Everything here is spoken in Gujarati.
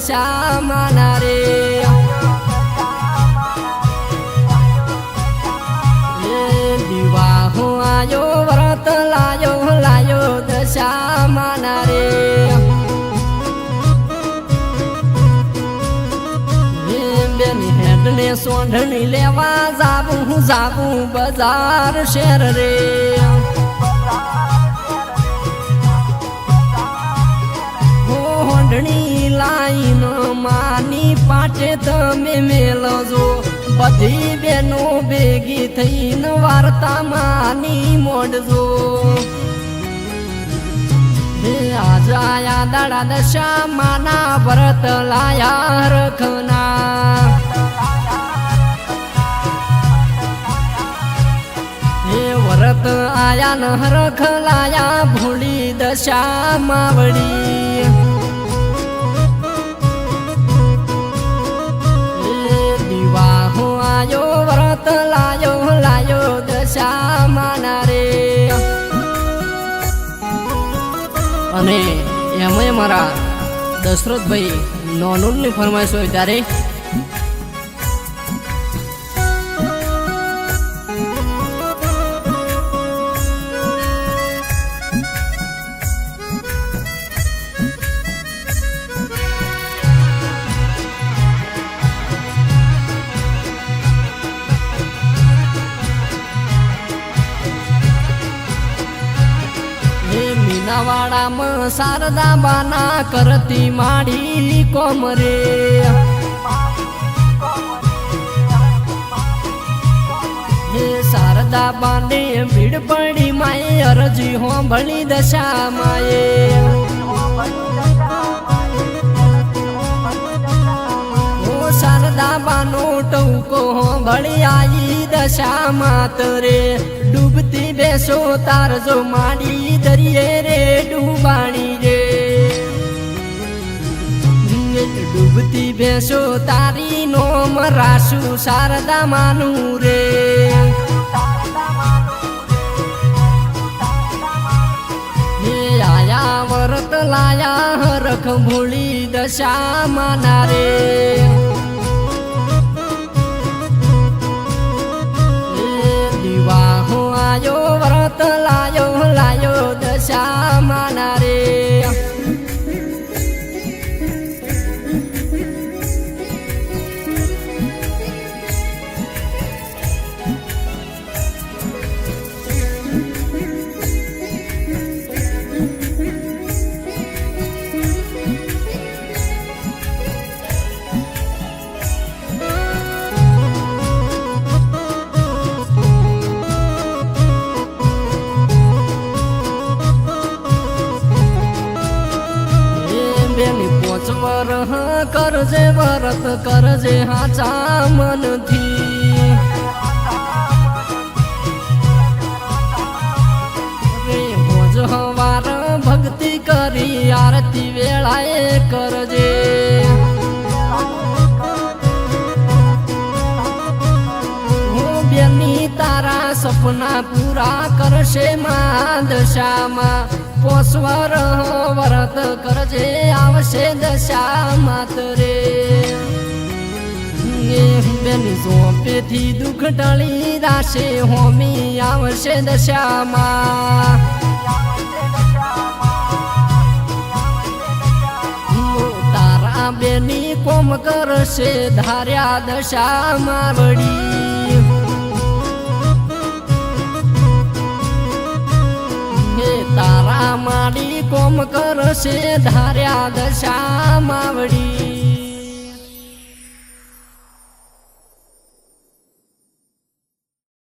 દશામાં ના રે દીવા હું આયો વ્રત લાયો દશામાં ના રે બેની હેડને સોંઢણી લેવા જાવું બજાર શેર રે હોંડણી લાઈન માની પાટે તમે મેલજો બધી બેનો ભેગી થઈને વાર્તા માની મોડજો આજ આયા દાડા દશામાના વ્રત લાયા રખના વ્રત આયા ન રખ લાયા ભૂલી દશામાં વળી દીવા હું આયો વ્રત લાયો દશામાં ના રે અને એમાં મારા દશરથભાઈ નોનુરની ફરમાઈશ હોય ત્યારે મીનાવાડામાં શારદા બાના કરતી માડી કોમરે શારદા બાને ભીડ પડી માએ અરજી હોંભળી દશા માએ શારદા બાનો ટૂંકો હોંભળી આવી દશા માતરે ડૂબતી બેસો તારજો માડી દરિયે રે ડૂબાણી રે ડૂબતી બેસો તારી નોમ રાસુ શારદા માનું રે આયા વરત લાયા હરખ ભૂલી દશામાં ના રે દીવા હું આયો વ્રત લાયો દશામાં ના રે વરહ કરજે વ્રત કરજે હાચા મનથી રે હોજ હવાર ભક્તિ કરી આરતી વેળાએ કરજે બેની તારા સપના પૂરા કરશે માં દશામાં પોસવર વ્રત કરજે આવશે દશા માતરે બેની સોંપેથી દુઃખ ટળી રાશે હોમી આવશે દશામાં તારા બેની કોમ કરશે ધાર્યા દશામાં વળી તારા માડી કોમ કરશે ધાર્યા દશામાં વળી